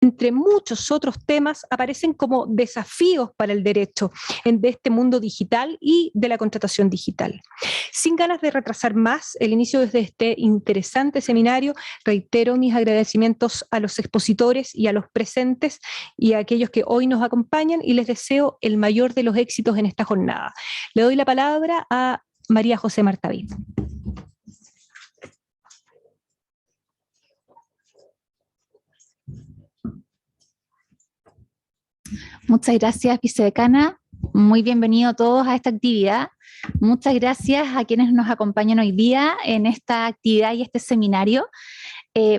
entre muchos otros temas, aparecen como desafíos para el derecho de este mundo digital y de la contratación digital. Sin ganas de retrasar más el inicio de este interesante seminario, reitero mis agradecimientos a los expositores y a los presentes y a aquellos que hoy nos acompañan, y les deseo el mayor de los éxitos en esta jornada. Le doy la palabra a María José Martaví. Muchas gracias, vicedecana. Muy bienvenidos todos a esta actividad. Muchas gracias a quienes nos acompañan hoy día en esta actividad y este seminario.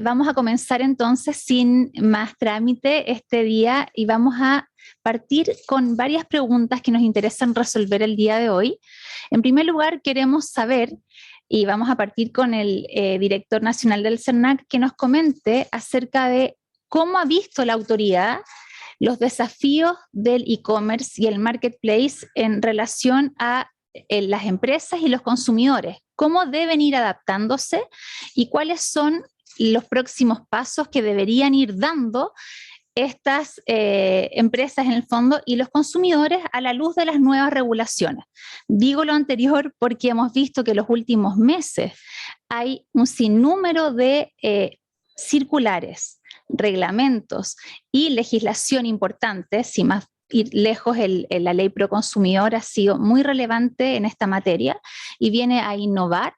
Vamos a comenzar entonces sin más trámite este día y vamos a partir con varias preguntas que nos interesan resolver el día de hoy. En primer lugar, queremos saber, y vamos a partir con el director nacional del CERNAC, que nos comente acerca de cómo ha visto la autoridad los desafíos del e-commerce y el marketplace en relación a las empresas y los consumidores, cómo deben ir adaptándose y cuáles son los próximos pasos que deberían ir dando estas empresas en el fondo y los consumidores a la luz de las nuevas regulaciones. Digo lo anterior porque hemos visto que en los últimos meses hay un sinnúmero de circulares, reglamentos y legislación importante. Si más ir lejos, la ley Proconsumidor ha sido muy relevante en esta materia y viene a innovar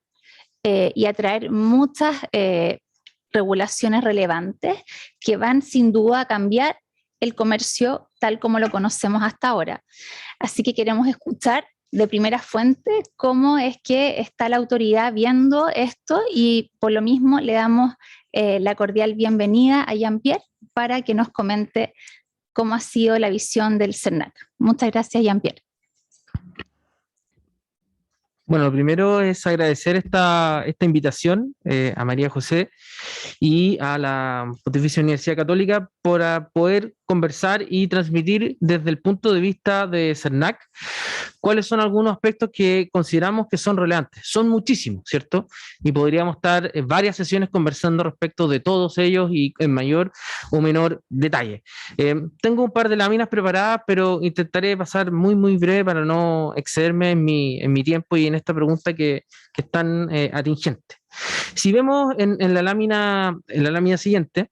y a traer muchas regulaciones relevantes que van sin duda a cambiar el comercio tal como lo conocemos hasta ahora. Así que queremos escuchar de primera fuente cómo es que está la autoridad viendo esto, y por lo mismo le damos la cordial bienvenida a Jean-Pierre para que nos comente cómo ha sido la visión del CERNAC. Muchas gracias, Jean-Pierre. Bueno, lo primero es agradecer esta invitación a María José y a la Pontificia Universidad Católica por poder conversar y transmitir desde el punto de vista de CERNAC cuáles son algunos aspectos que consideramos que son relevantes. Son muchísimos, ¿cierto? Y podríamos estar en varias sesiones conversando respecto de todos ellos y en mayor o menor detalle. Tengo un par de láminas preparadas, pero intentaré pasar muy, muy breve para no excederme en mi tiempo y en esta pregunta que es tan atingente. Si vemos en la lámina siguiente,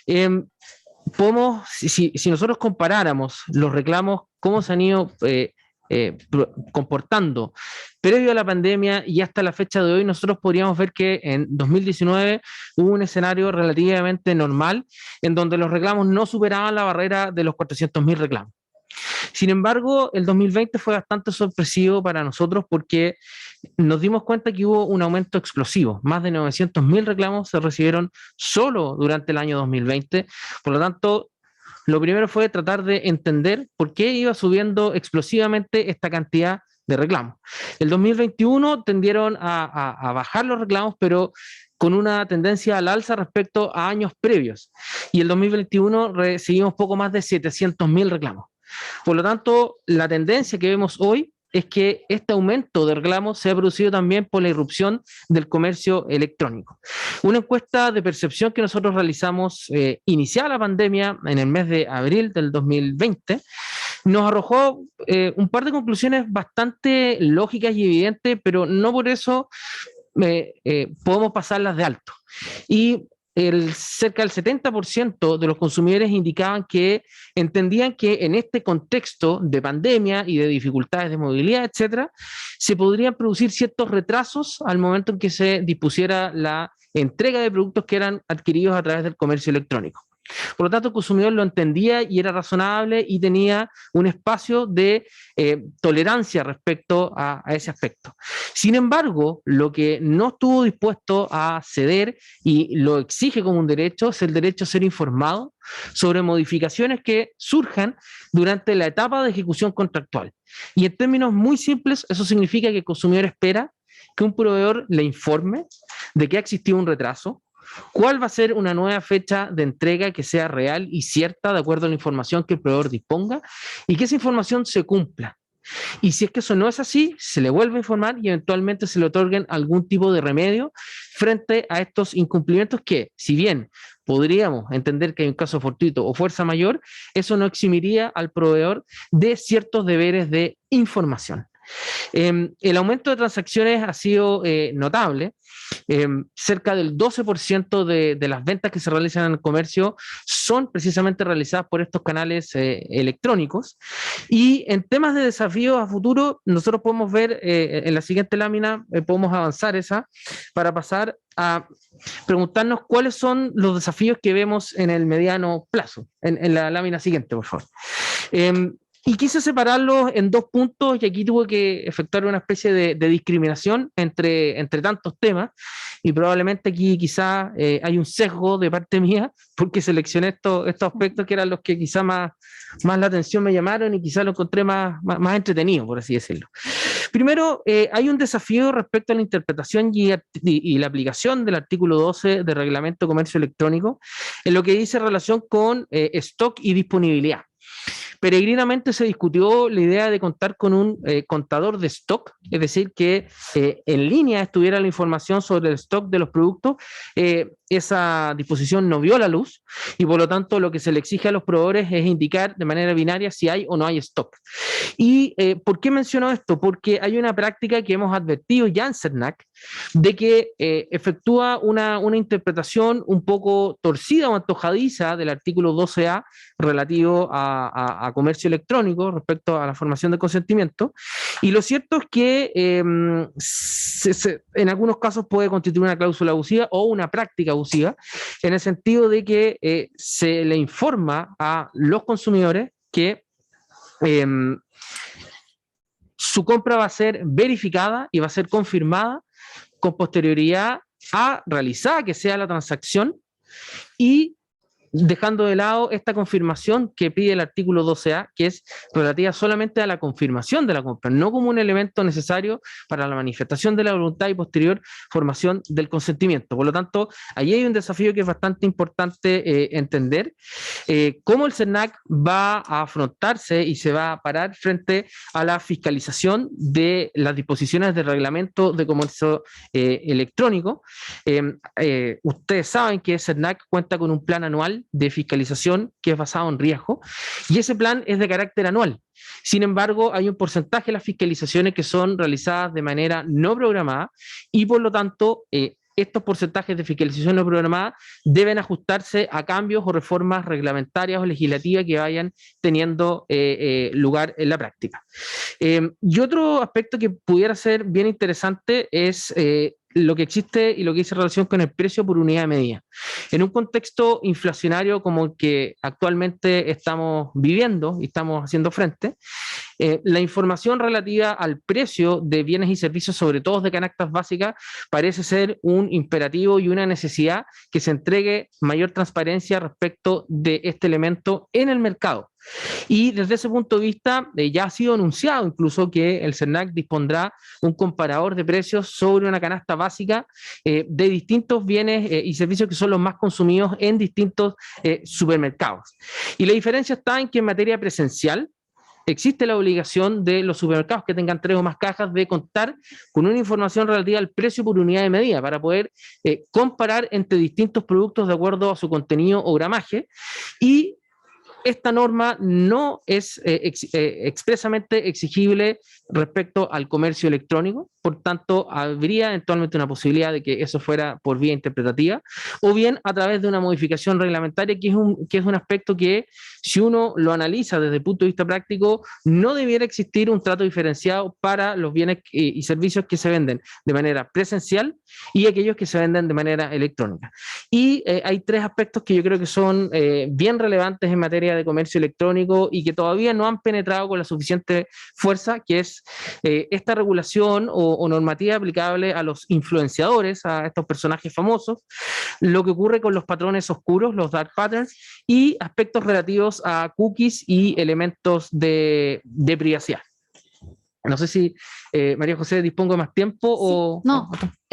si nosotros comparáramos los reclamos, cómo se han ido comportando previo a la pandemia y hasta la fecha de hoy, nosotros podríamos ver que en 2019 hubo un escenario relativamente normal en donde los reclamos no superaban la barrera de los 400.000 reclamos. Sin embargo, el 2020 fue bastante sorpresivo para nosotros porque nos dimos cuenta que hubo un aumento explosivo. Más de 900.000 reclamos se recibieron solo durante el año 2020. Por lo tanto, lo primero fue tratar de entender por qué iba subiendo explosivamente esta cantidad de reclamos. El 2021 tendieron a bajar los reclamos, pero con una tendencia al alza respecto a años previos. Y el 2021 recibimos poco más de 700.000 reclamos. Por lo tanto, la tendencia que vemos hoy es que este aumento de reclamos se ha producido también por la irrupción del comercio electrónico. Una encuesta de percepción que nosotros realizamos iniciada la pandemia en el mes de abril del 2020 nos arrojó un par de conclusiones bastante lógicas y evidentes, pero no por eso podemos pasarlas de alto. Y cerca del 70% de los consumidores indicaban que entendían que en este contexto de pandemia y de dificultades de movilidad, etcétera, se podrían producir ciertos retrasos al momento en que se dispusiera la entrega de productos que eran adquiridos a través del comercio electrónico. Por lo tanto, el consumidor lo entendía y era razonable y tenía un espacio de tolerancia respecto a ese aspecto. Sin embargo, lo que no estuvo dispuesto a ceder y lo exige como un derecho es el derecho a ser informado sobre modificaciones que surjan durante la etapa de ejecución contractual. Y en términos muy simples, eso significa que el consumidor espera que un proveedor le informe de que ha existido un retraso, cuál va a ser una nueva fecha de entrega que sea real y cierta de acuerdo a la información que el proveedor disponga y que esa información se cumpla. Y si es que eso no es así, se le vuelve a informar y eventualmente se le otorguen algún tipo de remedio frente a estos incumplimientos que, si bien podríamos entender que hay un caso fortuito o fuerza mayor, eso no eximiría al proveedor de ciertos deberes de información. El aumento de transacciones ha sido notable. Cerca del 12% de las ventas que se realizan en el comercio son precisamente realizadas por estos canales electrónicos. Y en temas de desafíos a futuro, nosotros podemos ver en la siguiente lámina, podemos avanzar esa para pasar a preguntarnos cuáles son los desafíos que vemos en el mediano plazo. En la lámina siguiente, por favor. Y quise separarlos en dos puntos y aquí tuve que efectuar una especie de discriminación entre tantos temas y probablemente aquí quizá hay un sesgo de parte mía porque seleccioné estos aspectos que eran los que quizá más la atención me llamaron y quizá lo encontré más entretenido, por así decirlo. Primero, hay un desafío respecto a la interpretación y la aplicación del artículo 12 del Reglamento de Comercio Electrónico en lo que dice relación con stock y disponibilidad. Peregrinamente se discutió la idea de contar con un contador de stock, es decir, que en línea estuviera la información sobre el stock de los productos. Esa disposición no vio la luz y por lo tanto lo que se le exige a los proveedores es indicar de manera binaria si hay o no hay stock. ¿Y por qué menciono esto? Porque hay una práctica que hemos advertido ya en CERNAC de que efectúa una interpretación un poco torcida o antojadiza del artículo 12A relativo a comercio electrónico respecto a la formación de consentimiento. Y lo cierto es que en algunos casos puede constituir una cláusula abusiva o una práctica abusiva, en el sentido de que se le informa a los consumidores que su compra va a ser verificada y va a ser confirmada con posterioridad a realizada que sea la transacción y dejando de lado esta confirmación que pide el artículo 12A, que es relativa solamente a la confirmación de la compra, no como un elemento necesario para la manifestación de la voluntad y posterior formación del consentimiento. Por lo tanto, ahí hay un desafío que es bastante importante entender, cómo el CERNAC va a afrontarse y se va a parar frente a la fiscalización de las disposiciones del reglamento de comercio electrónico. Ustedes saben que el CERNAC cuenta con un plan anual de fiscalización que es basado en riesgo y ese plan es de carácter anual. Sin embargo, hay un porcentaje de las fiscalizaciones que son realizadas de manera no programada y por lo tanto estos porcentajes de fiscalización no programada deben ajustarse a cambios o reformas reglamentarias o legislativas que vayan teniendo lugar en la práctica. Y otro aspecto que pudiera ser bien interesante es lo que existe y lo que dice relación con el precio por unidad de medida. En un contexto inflacionario como el que actualmente estamos viviendo y estamos haciendo frente, la información relativa al precio de bienes y servicios, sobre todo de canastas básicas, parece ser un imperativo y una necesidad que se entregue mayor transparencia respecto de este elemento en el mercado. Y desde ese punto de vista ya ha sido anunciado incluso que el CERNAC dispondrá un comparador de precios sobre una canasta básica de distintos bienes y servicios que son los más consumidos en distintos supermercados. Y la diferencia está en que en materia presencial existe la obligación de los supermercados que tengan 3 o más cajas de contar con una información relativa al precio por unidad de medida para poder comparar entre distintos productos de acuerdo a su contenido o gramaje. Y esta norma no es expresamente exigible respecto al comercio electrónico, por tanto, habría eventualmente una posibilidad de que eso fuera por vía interpretativa, o bien a través de una modificación reglamentaria, que es un aspecto que, si uno lo analiza desde el punto de vista práctico, no debiera existir un trato diferenciado para los bienes y servicios que se venden de manera presencial y aquellos que se venden de manera electrónica. Y hay 3 aspectos que yo creo que son bien relevantes en materia de comercio electrónico y que todavía no han penetrado con la suficiente fuerza, que es esta regulación o normativa aplicable a los influenciadores, a estos personajes famosos, lo que ocurre con los patrones oscuros, los dark patterns, y aspectos relativos a cookies y elementos de privacidad. No sé si, María José, dispongo de más tiempo o... No,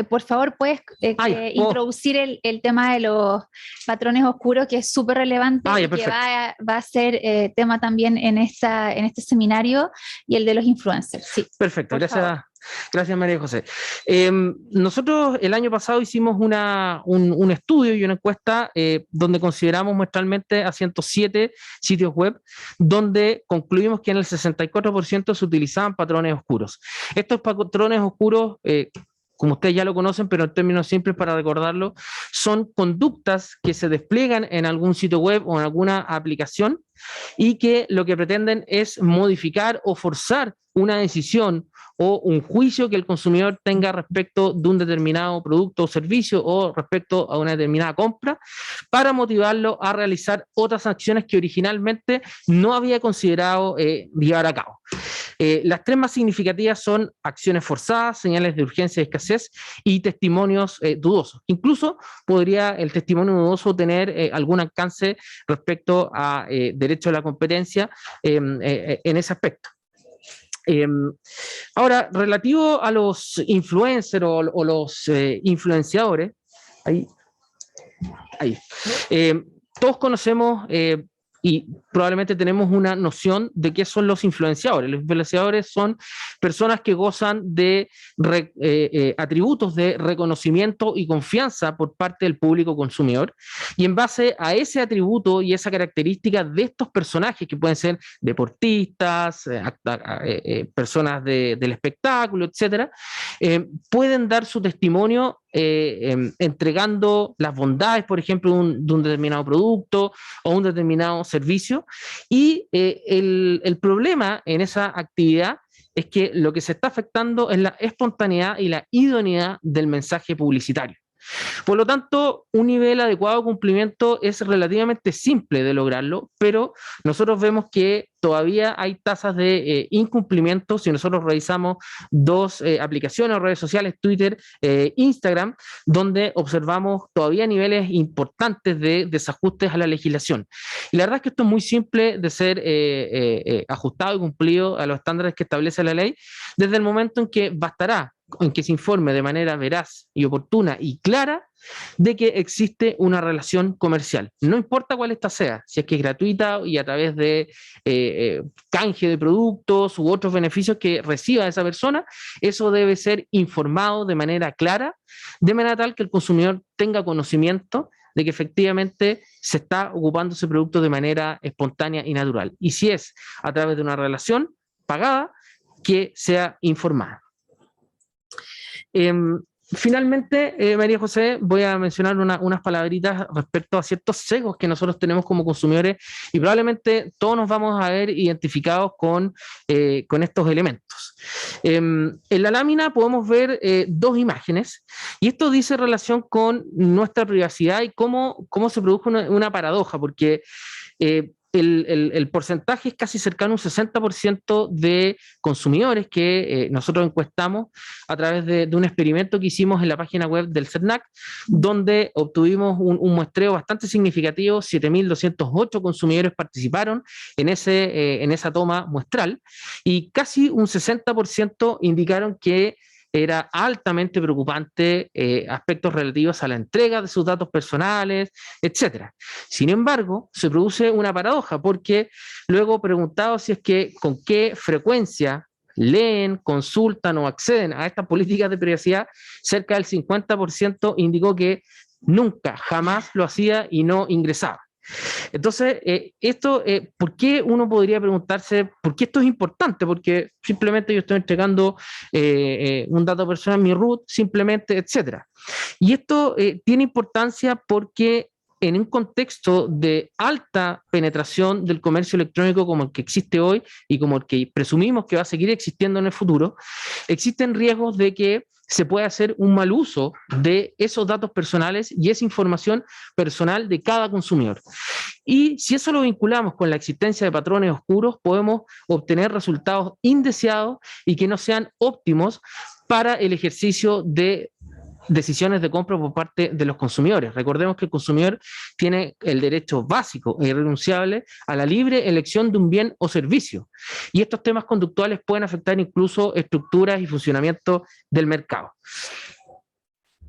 por favor, puedes introducir el tema de los patrones oscuros, que es súper relevante y que va a ser tema también en este seminario, y el de los influencers. Sí, perfecto, gracias María José. Nosotros el año pasado hicimos un estudio y una encuesta donde consideramos muestralmente a 107 sitios web, donde concluimos que en el 64% se utilizaban patrones oscuros. Estos patrones oscuros, como ustedes ya lo conocen, pero en términos simples para recordarlo, son conductas que se despliegan en algún sitio web o en alguna aplicación y que lo que pretenden es modificar o forzar una decisión o un juicio que el consumidor tenga respecto de un determinado producto o servicio o respecto a una determinada compra, para motivarlo a realizar otras acciones que originalmente no había considerado llevar a cabo. Las tres más significativas son acciones forzadas, señales de urgencia y escasez y testimonios dudosos. Incluso podría el testimonio dudoso tener algún alcance respecto a derecho a la competencia en ese aspecto. Ahora, relativo a los influencers o los influenciadores, todos conocemos y probablemente tenemos una noción de qué son los influenciadores. Los influenciadores son personas que gozan de atributos de reconocimiento y confianza por parte del público consumidor, y en base a ese atributo y esa característica de estos personajes, que pueden ser deportistas, personas del espectáculo, etcétera, pueden dar su testimonio entregando las bondades, por ejemplo, de un determinado producto o un determinado servicio. Y el problema en esa actividad es que lo que se está afectando es la espontaneidad y la idoneidad del mensaje publicitario. Por lo tanto, un nivel adecuado de cumplimiento es relativamente simple de lograrlo, pero nosotros vemos que todavía hay tasas de incumplimiento. Si nosotros revisamos dos aplicaciones o redes sociales, Twitter, Instagram, donde observamos todavía niveles importantes de desajustes a la legislación. Y la verdad es que esto es muy simple de ser ajustado y cumplido a los estándares que establece la ley, desde el momento en que bastará en que se informe de manera veraz y oportuna y clara de que existe una relación comercial. No importa cuál esta sea, si es que es gratuita y a través de canje de productos u otros beneficios que reciba esa persona, eso debe ser informado de manera clara, de manera tal que el consumidor tenga conocimiento de que efectivamente se está ocupando ese producto de manera espontánea y natural. Y si es a través de una relación pagada, que sea informada. Finalmente, María José, voy a mencionar unas palabritas respecto a ciertos sesgos que nosotros tenemos como consumidores, y probablemente todos nos vamos a ver identificados con estos elementos. En la lámina podemos ver dos imágenes, y esto dice relación con nuestra privacidad y cómo se produjo una paradoja, porque el porcentaje es casi cercano a un 60% de consumidores que nosotros encuestamos a través de un experimento que hicimos en la página web del CERNAC, donde obtuvimos un muestreo bastante significativo. 7.208 consumidores participaron en esa toma muestral, y casi un 60% indicaron que era altamente preocupante aspectos relativos a la entrega de sus datos personales, etc. Sin embargo, se produce una paradoja, porque luego preguntado si es que con qué frecuencia leen, consultan o acceden a estas políticas de privacidad, cerca del 50% indicó que nunca, jamás lo hacía y no ingresaba. Entonces, ¿por qué uno podría preguntarse por qué esto es importante? Porque simplemente yo estoy entregando un dato personal, mi root, simplemente, etcétera. Y esto tiene importancia porque en un contexto de alta penetración del comercio electrónico como el que existe hoy y como el que presumimos que va a seguir existiendo en el futuro, existen riesgos de que se puede hacer un mal uso de esos datos personales y esa información personal de cada consumidor. Y si eso lo vinculamos con la existencia de patrones oscuros, podemos obtener resultados indeseados y que no sean óptimos para el ejercicio de decisiones de compra por parte de los consumidores. Recordemos que el consumidor tiene el derecho básico e irrenunciable a la libre elección de un bien o servicio, y estos temas conductuales pueden afectar incluso estructuras y funcionamiento del mercado.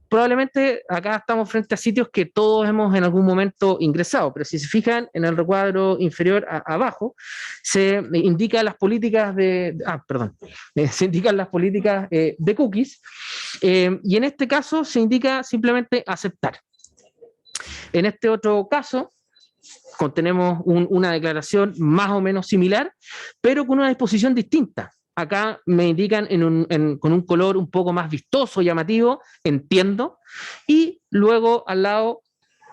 probablemente acá estamos frente a sitios que todos hemos en algún momento ingresado, pero si se fijan en el recuadro inferior abajo, se indican las políticas se indican las políticas de cookies, y en este caso se indica simplemente aceptar. En este otro caso, contenemos una declaración más o menos similar, pero con una disposición distinta. Acá me indican con un color un poco más vistoso, llamativo, entiendo, y luego al lado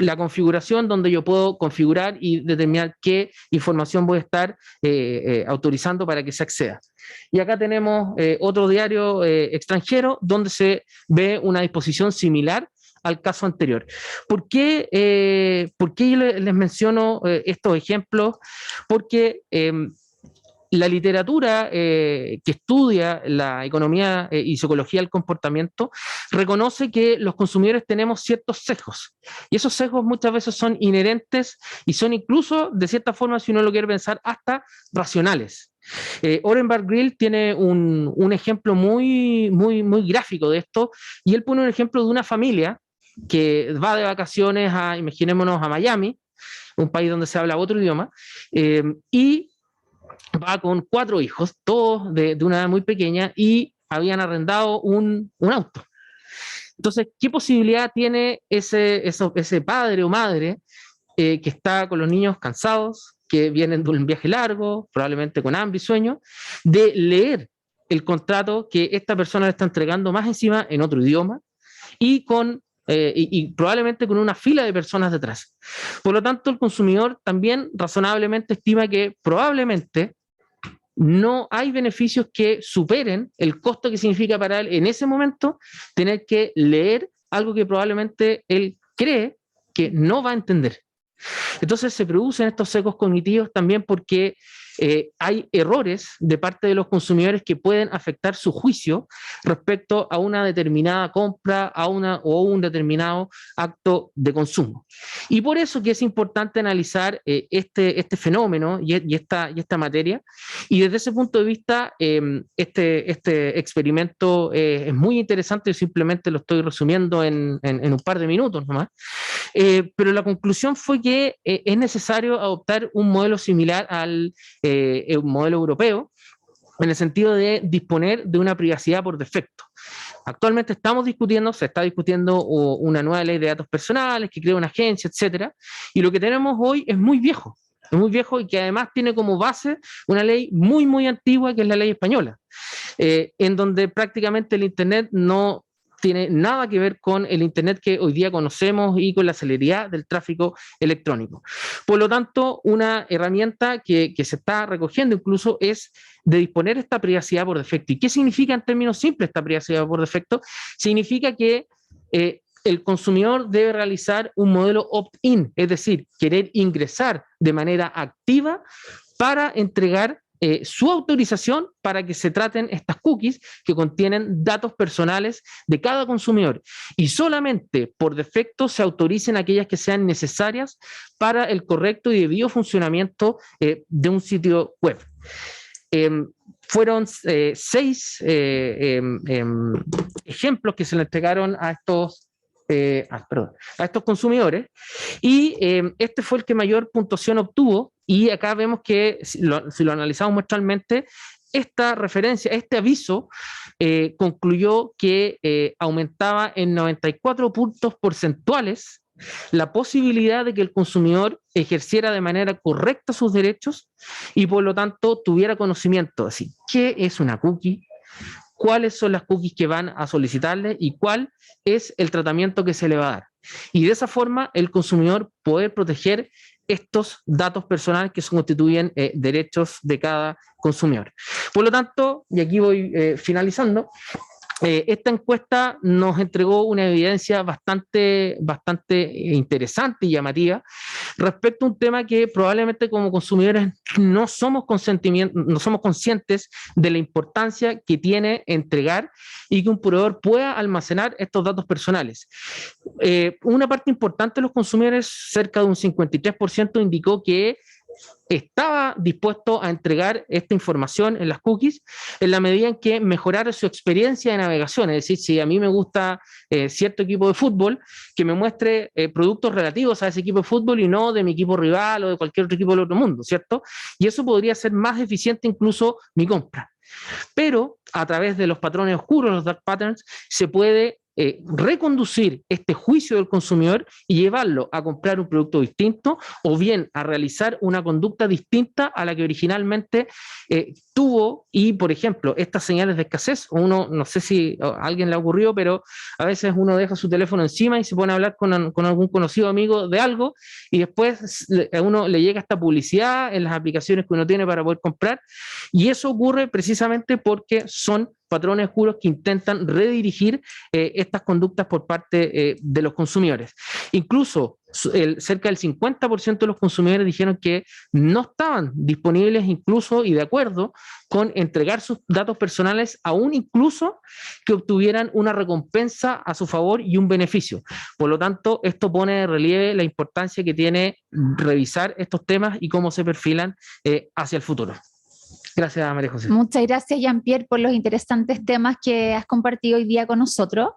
la configuración donde yo puedo configurar y determinar qué información voy a estar autorizando para que se acceda. Y acá tenemos otro diario extranjero donde se ve una disposición similar al caso anterior. ¿Por qué yo les menciono estos ejemplos? Porque la literatura que estudia la economía y psicología del comportamiento reconoce que los consumidores tenemos ciertos sesgos, y esos sesgos muchas veces son inherentes y son incluso, de cierta forma, si uno lo quiere pensar, hasta racionales. Orenberg Grill tiene un ejemplo muy gráfico de esto, y él pone un ejemplo de una familia que va de vacaciones imaginémonos, a Miami, un país donde se habla otro idioma, y va con 4 hijos, todos de una edad muy pequeña, y habían arrendado un auto. Entonces, ¿qué posibilidad tiene ese padre o madre que está con los niños cansados, que vienen de un viaje largo, probablemente con hambre y sueño, de leer el contrato que esta persona le está entregando, más encima en otro idioma, y probablemente con una fila de personas detrás? Por lo tanto, el consumidor también razonablemente estima que probablemente no hay beneficios que superen el costo que significa para él en ese momento tener que leer algo que probablemente él cree que no va a entender. Entonces se producen estos sesgos cognitivos también porque hay errores de parte de los consumidores que pueden afectar su juicio respecto a una determinada compra o un determinado acto de consumo. Y por eso que es importante analizar este fenómeno y esta materia. Y desde ese punto de vista, este experimento es muy interesante. Yo simplemente lo estoy resumiendo en un par de minutos nomás. Pero la conclusión fue que es necesario adoptar un modelo similar al un modelo europeo, en el sentido de disponer de una privacidad por defecto. Actualmente se está discutiendo una nueva ley de datos personales que crea una agencia, etcétera, y lo que tenemos hoy es muy viejo y que además tiene como base una ley muy antigua, que es la ley española, en donde prácticamente el Internet no tiene nada que ver con el Internet que hoy día conocemos y con la celeridad del tráfico electrónico. Por lo tanto, una herramienta que se está recogiendo incluso es de disponer esta privacidad por defecto. ¿Y qué significa en términos simples esta privacidad por defecto? Significa que el consumidor debe realizar un modelo opt-in, es decir, querer ingresar de manera activa para entregar su autorización para que se traten estas cookies que contienen datos personales de cada consumidor, y solamente por defecto se autoricen aquellas que sean necesarias para el correcto y debido funcionamiento de un sitio web. Fueron 6 ejemplos que se le entregaron a estos consumidores, y este fue el que mayor puntuación obtuvo. Y acá vemos que, si lo analizamos muestralmente, esta referencia, este aviso concluyó que aumentaba en 94 puntos porcentuales la posibilidad de que el consumidor ejerciera de manera correcta sus derechos y por lo tanto tuviera conocimiento de si qué es una cookie, cuáles son las cookies que van a solicitarle y cuál es el tratamiento que se le va a dar. Y de esa forma el consumidor poder proteger estos datos personales que constituyen derechos de cada consumidor. Por lo tanto, y aquí voy finalizando, esta encuesta nos entregó una evidencia bastante interesante y llamativa respecto a un tema que probablemente como consumidores no somos conscientes de la importancia que tiene entregar y que un proveedor pueda almacenar estos datos personales. Una parte importante de los consumidores, cerca de un 53%, indicó que estaba dispuesto a entregar esta información en las cookies en la medida en que mejorara su experiencia de navegación. Es decir, si a mí me gusta cierto equipo de fútbol, que me muestre productos relativos a ese equipo de fútbol y no de mi equipo rival o de cualquier otro equipo del otro mundo, ¿cierto? Y eso podría ser más eficiente incluso mi compra. Pero a través de los patrones oscuros, los dark patterns, se puede reconducir este juicio del consumidor y llevarlo a comprar un producto distinto o bien a realizar una conducta distinta a la que originalmente tuvo. Y, por ejemplo, estas señales de escasez, uno, no sé si a alguien le ha ocurrido, pero a veces uno deja su teléfono encima y se pone a hablar con algún conocido amigo de algo y después a uno le llega esta publicidad en las aplicaciones que uno tiene para poder comprar, y eso ocurre precisamente porque son patrones oscuros que intentan redirigir estas conductas por parte de los consumidores. Incluso cerca del 50% de los consumidores dijeron que no estaban disponibles incluso y de acuerdo con entregar sus datos personales, aún incluso que obtuvieran una recompensa a su favor y un beneficio. Por lo tanto, esto pone de relieve la importancia que tiene revisar estos temas y cómo se perfilan hacia el futuro. Gracias, María José. Muchas gracias, Jean-Pierre, por los interesantes temas que has compartido hoy día con nosotros.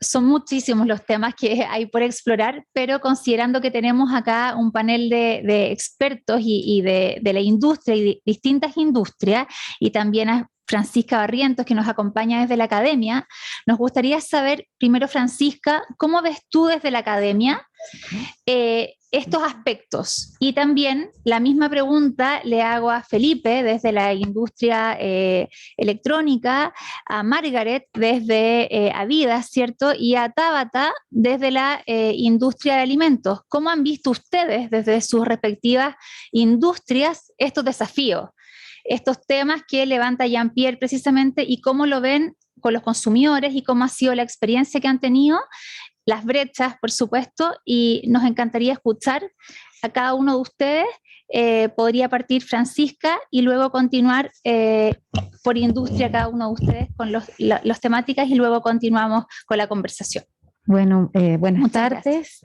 Son muchísimos los temas que hay por explorar, pero considerando que tenemos acá un panel de expertos y de la industria y de distintas industrias, y también a Francisca Barrientos, que nos acompaña desde la academia, nos gustaría saber, primero, Francisca, ¿cómo ves tú desde la academia estos aspectos? Y también la misma pregunta le hago a Felipe desde la industria electrónica, a Margaret desde Adidas, ¿cierto? Y a Tabata desde la industria de alimentos. ¿Cómo han visto ustedes desde sus respectivas industrias estos desafíos, estos temas que levanta Jean-Pierre precisamente, y cómo lo ven con los consumidores y cómo ha sido la experiencia que han tenido? Las brechas, por supuesto, y nos encantaría escuchar a cada uno de ustedes. Podría partir Francisca y luego continuar por industria cada uno de ustedes con las temáticas, y luego continuamos con la conversación. Bueno, buenas Muchas tardes.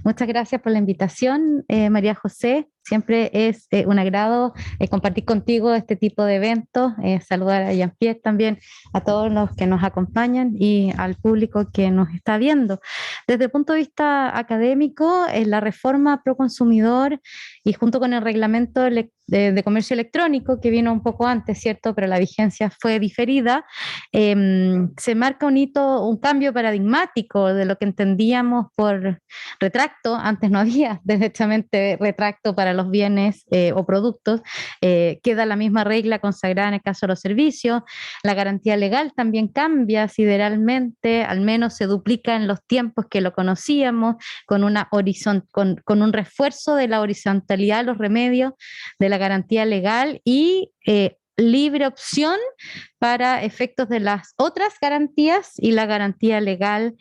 Muchas gracias por la invitación, María José. Siempre es un agrado compartir contigo este tipo de eventos, saludar a Jean-Pierre también, a todos los que nos acompañan y al público que nos está viendo. Desde el punto de vista académico, la reforma pro consumidor y junto con el reglamento de comercio electrónico, que vino un poco antes, ¿cierto? Pero la vigencia fue diferida, se marca un hito, un cambio paradigmático de lo que entendíamos por retracto. Antes no había derechamente retracto para los bienes o productos, queda la misma regla consagrada en el caso de los servicios. La garantía legal también cambia sideralmente, al menos se duplica en los tiempos que lo conocíamos, con un refuerzo de la horizontalidad de los remedios de la garantía legal y libre opción para efectos de las otras garantías y la garantía legal.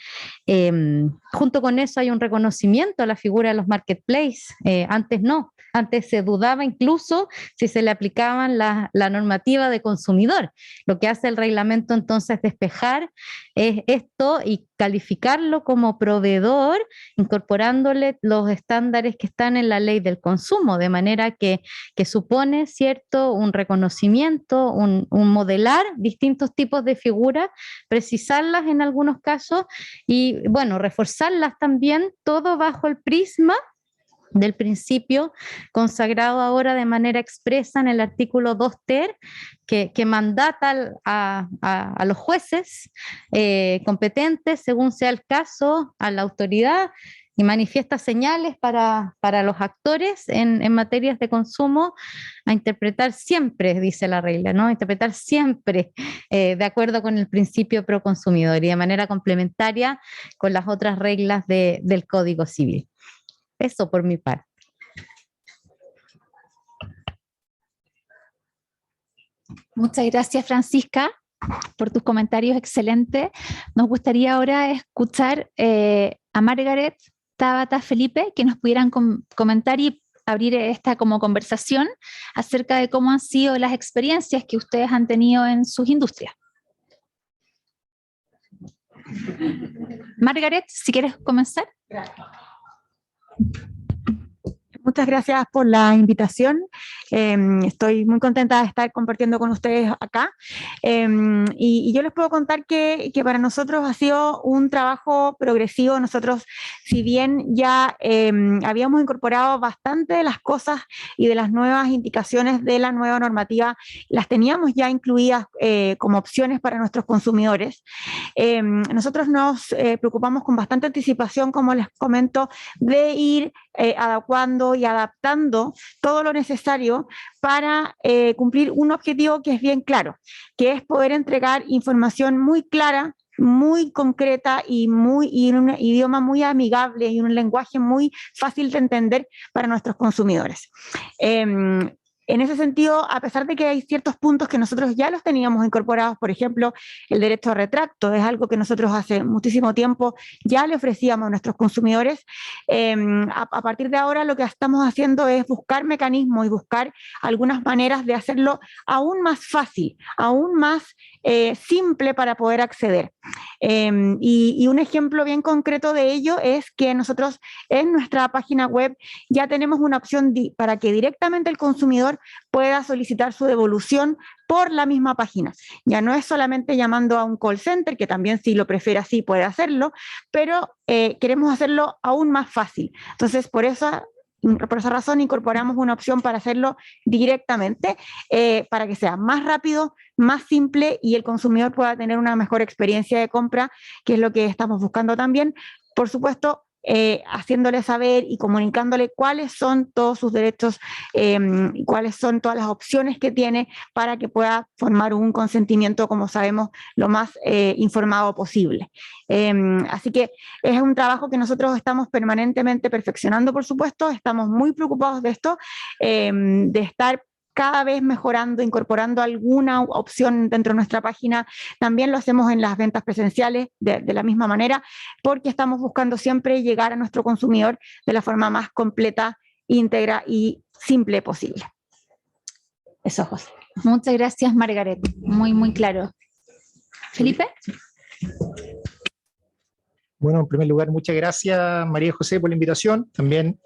Junto con eso hay un reconocimiento a la figura de los marketplaces. Antes no, antes se dudaba incluso si se le aplicaban la normativa de consumidor. Lo que hace el reglamento entonces es despejar esto y calificarlo como proveedor, incorporándole los estándares que están en la ley del consumo, de manera que supone, ¿cierto?, un reconocimiento, un modelar distintos tipos de figuras, precisarlas en algunos casos y, bueno, reforzarlas también, todo bajo el prisma del principio consagrado ahora de manera expresa en el artículo 2 ter, que mandata a los jueces competentes, según sea el caso, a la autoridad, y manifiesta señales para los actores en materias de consumo a interpretar siempre, dice la regla, ¿no? Interpretar siempre de acuerdo con el principio pro consumidor y de manera complementaria con las otras reglas del Código Civil. Eso por mi parte. Muchas gracias, Francisca, por tus comentarios excelentes. Nos gustaría ahora escuchar a Margaret, Tabata, Felipe, que nos pudieran comentar y abrir esta como conversación acerca de cómo han sido las experiencias que ustedes han tenido en sus industrias. Margaret, si quieres comenzar. Muchas gracias por la invitación. Estoy muy contenta de estar compartiendo con ustedes acá. Y yo les puedo contar que para nosotros ha sido un trabajo progresivo. Nosotros, si bien ya habíamos incorporado bastante de las cosas y de las nuevas indicaciones de la nueva normativa, las teníamos ya incluidas como opciones para nuestros consumidores. Nosotros nos preocupamos con bastante anticipación, como les comento, de ir adecuando y adaptando todo lo necesario para cumplir un objetivo que es bien claro, que es poder entregar información muy clara, muy concreta y en un idioma muy amigable y un lenguaje muy fácil de entender para nuestros consumidores. En ese sentido, a pesar de que hay ciertos puntos que nosotros ya los teníamos incorporados, por ejemplo, el derecho a retracto, es algo que nosotros hace muchísimo tiempo ya le ofrecíamos a nuestros consumidores, a partir de ahora lo que estamos haciendo es buscar mecanismos y buscar algunas maneras de hacerlo aún más fácil, aún más simple para poder acceder. Y un ejemplo bien concreto de ello es que nosotros en nuestra página web ya tenemos una opción para que directamente el consumidor pueda solicitar su devolución por la misma página. Ya no es solamente llamando a un call center, que también si lo prefiere así puede hacerlo, pero queremos hacerlo aún más fácil. Entonces, por esa razón incorporamos una opción para hacerlo directamente, para que sea más rápido, más simple y el consumidor pueda tener una mejor experiencia de compra, que es lo que estamos buscando también. Por supuesto, haciéndole saber y comunicándole cuáles son todos sus derechos, cuáles son todas las opciones que tiene para que pueda formar un consentimiento, como sabemos, lo más informado posible. Así que es un trabajo que nosotros estamos permanentemente perfeccionando, por supuesto, estamos muy preocupados de esto, de estar cada vez mejorando, incorporando alguna opción dentro de nuestra página. También lo hacemos en las ventas presenciales de la misma manera, porque estamos buscando siempre llegar a nuestro consumidor de la forma más completa, íntegra y simple posible. Eso, José. Muchas gracias, Margaret. Muy, muy claro. ¿Felipe? Bueno, en primer lugar, muchas gracias, María José, por la invitación. También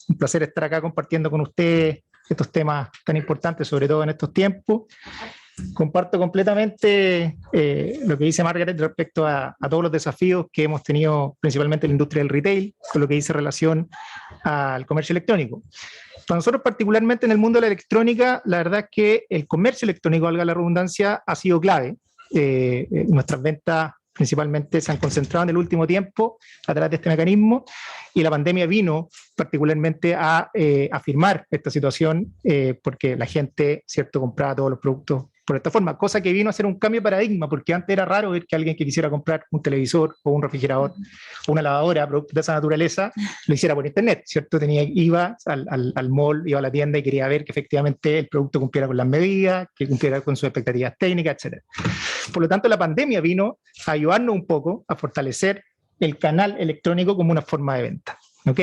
un placer estar acá compartiendo con usted estos temas tan importantes, sobre todo en estos tiempos. Comparto completamente lo que dice Margaret respecto a todos los desafíos que hemos tenido, principalmente en la industria del retail, con lo que dice relación al comercio electrónico. Para nosotros, particularmente en el mundo de la electrónica, la verdad es que el comercio electrónico, valga la redundancia, ha sido clave. Nuestras ventas principalmente se han concentrado en el último tiempo a través de este mecanismo, y la pandemia vino particularmente a afirmar esta situación, porque la gente, ¿cierto?, compraba todos los productos por esta forma, cosa que vino a ser un cambio de paradigma, porque antes era raro ver que alguien que quisiera comprar un televisor o un refrigerador o una lavadora, productos de esa naturaleza, lo hiciera por internet, ¿cierto? Iba al mall, iba a la tienda y quería ver que efectivamente el producto cumpliera con las medidas, que cumpliera con sus expectativas técnicas, etc. Por lo tanto, la pandemia vino a ayudarnos un poco a fortalecer el canal electrónico como una forma de venta, ¿ok?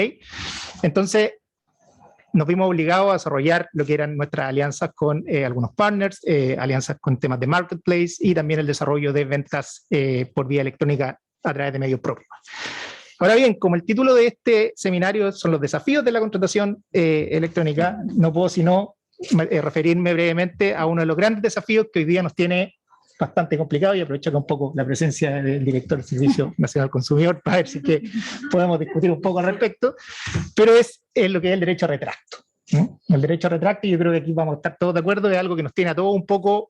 Entonces, nos vimos obligados a desarrollar lo que eran nuestras alianzas con algunos partners, alianzas con temas de marketplace y también el desarrollo de ventas por vía electrónica a través de medios propios. Ahora bien, como el título de este seminario son los desafíos de la contratación electrónica, no puedo sino referirme brevemente a uno de los grandes desafíos que hoy día nos tiene bastante complicado, y aprovecho acá un poco la presencia del director del Servicio Nacional del Consumidor para ver si que podemos discutir un poco al respecto, pero es lo que es el derecho a retracto, ¿no? El derecho a retracto, yo creo que aquí vamos a estar todos de acuerdo, es algo que nos tiene a todos un poco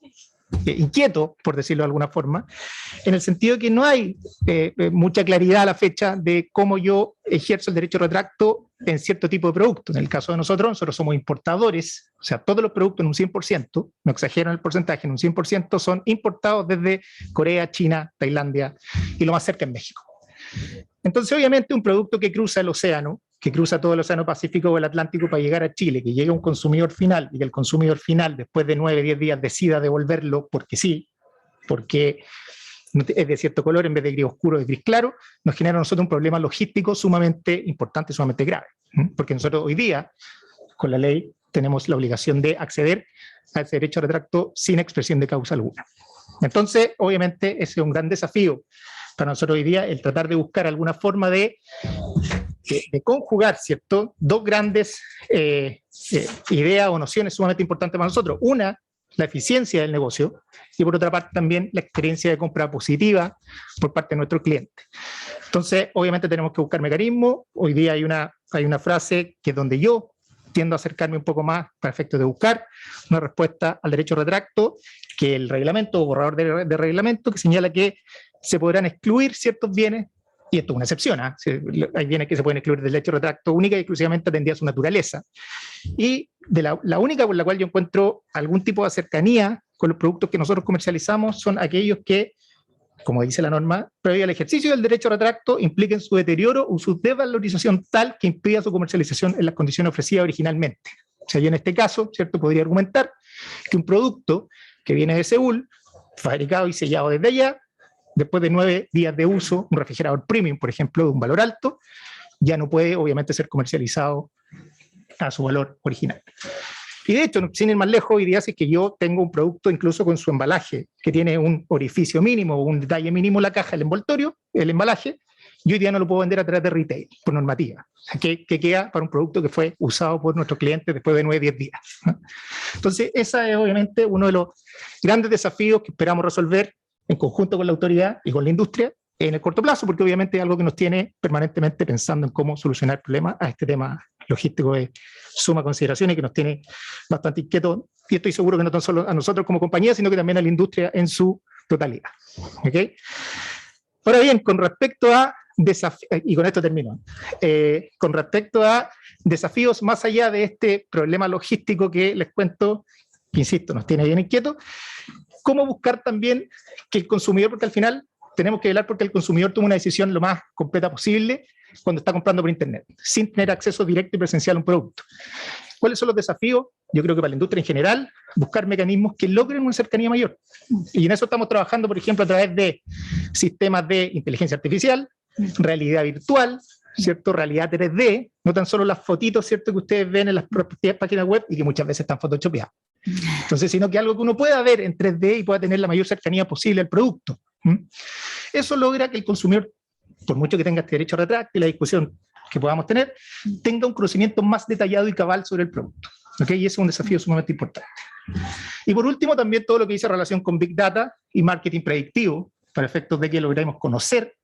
inquietos, por decirlo de alguna forma, en el sentido de que no hay mucha claridad a la fecha de cómo yo ejerzo el derecho a retracto en cierto tipo de productos. En el caso de nosotros somos importadores, o sea, todos los productos en un 100%, no exagero en el porcentaje, en un 100% son importados desde Corea, China, Tailandia y lo más cerca en México. Entonces, obviamente, un producto que cruza el océano, que cruza todo el océano Pacífico o el Atlántico para llegar a Chile, que llegue a un consumidor final y que el consumidor final, después de 9, 10 días, decida devolverlo porque sí, porque es de cierto color en vez de gris oscuro, es gris claro, nos genera a nosotros un problema logístico sumamente importante, sumamente grave. Porque nosotros hoy día, con la ley, tenemos la obligación de acceder a ese derecho a retracto sin expresión de causa alguna. Entonces, obviamente, ese es un gran desafío para nosotros hoy día, el tratar de buscar alguna forma de de conjugar, ¿cierto?, dos grandes ideas o nociones sumamente importantes para nosotros. Una, la eficiencia del negocio, y por otra parte también la experiencia de compra positiva por parte de nuestro cliente. Entonces, obviamente tenemos que buscar mecanismos. Hoy día hay una frase que es donde yo tiendo a acercarme un poco más para efectos de buscar una respuesta al derecho retracto, que el reglamento o borrador de reglamento, que señala que se podrán excluir ciertos bienes, y esto es una excepción, hay bienes que se pueden excluir del derecho retracto única y exclusivamente atendida a su naturaleza. Y la única por la cual yo encuentro algún tipo de cercanía con los productos que nosotros comercializamos son aquellos que, como dice la norma, previo al ejercicio del derecho retracto, impliquen su deterioro o su desvalorización tal que impida su comercialización en las condiciones ofrecidas originalmente. O sea, yo en este caso, ¿cierto?, podría argumentar que un producto que viene de Seúl, fabricado y sellado desde allá, después de 9 días de uso, un refrigerador premium, por ejemplo, de un valor alto, ya no puede, obviamente, ser comercializado a su valor original. Y de hecho, sin ir más lejos, hoy día si es que yo tengo un producto incluso con su embalaje, que tiene un orificio mínimo o un detalle mínimo en la caja, el envoltorio, el embalaje, yo hoy día no lo puedo vender a través de retail, por normativa, que queda para un producto que fue usado por nuestros clientes después de 9 o 10 días. Entonces, ese es obviamente uno de los grandes desafíos que esperamos resolver en conjunto con la autoridad y con la industria en el corto plazo, porque obviamente es algo que nos tiene permanentemente pensando en cómo solucionar problemas a este tema logístico de suma consideración y que nos tiene bastante inquietos, y estoy seguro que no tan solo a nosotros como compañía, sino que también a la industria en su totalidad. ¿Okay? Ahora bien, con respecto a desafíos, y con esto termino, con respecto a desafíos más allá de este problema logístico que les cuento, que insisto, nos tiene bien inquietos, cómo buscar también que el consumidor, porque al final tenemos que velar porque el consumidor tome una decisión lo más completa posible cuando está comprando por internet, sin tener acceso directo y presencial a un producto. ¿Cuáles son los desafíos? Yo creo que para la industria en general, buscar mecanismos que logren una cercanía mayor. Y en eso estamos trabajando, por ejemplo, a través de sistemas de inteligencia artificial, realidad virtual, ¿cierto? Realidad 3D, no tan solo las fotitos, ¿cierto?, que ustedes ven en las propias páginas web y que muchas veces están photoshopeadas. Entonces, sino que algo que uno pueda ver en 3D y pueda tener la mayor cercanía posible al producto. Eso logra que el consumidor, por mucho que tenga este derecho a retracto y la discusión que podamos tener, tenga un conocimiento más detallado y cabal sobre el producto. ¿Okay? Y ese es un desafío sumamente importante. Y por último, también todo lo que dice relación con Big Data y marketing predictivo, para efectos de que logremos conocer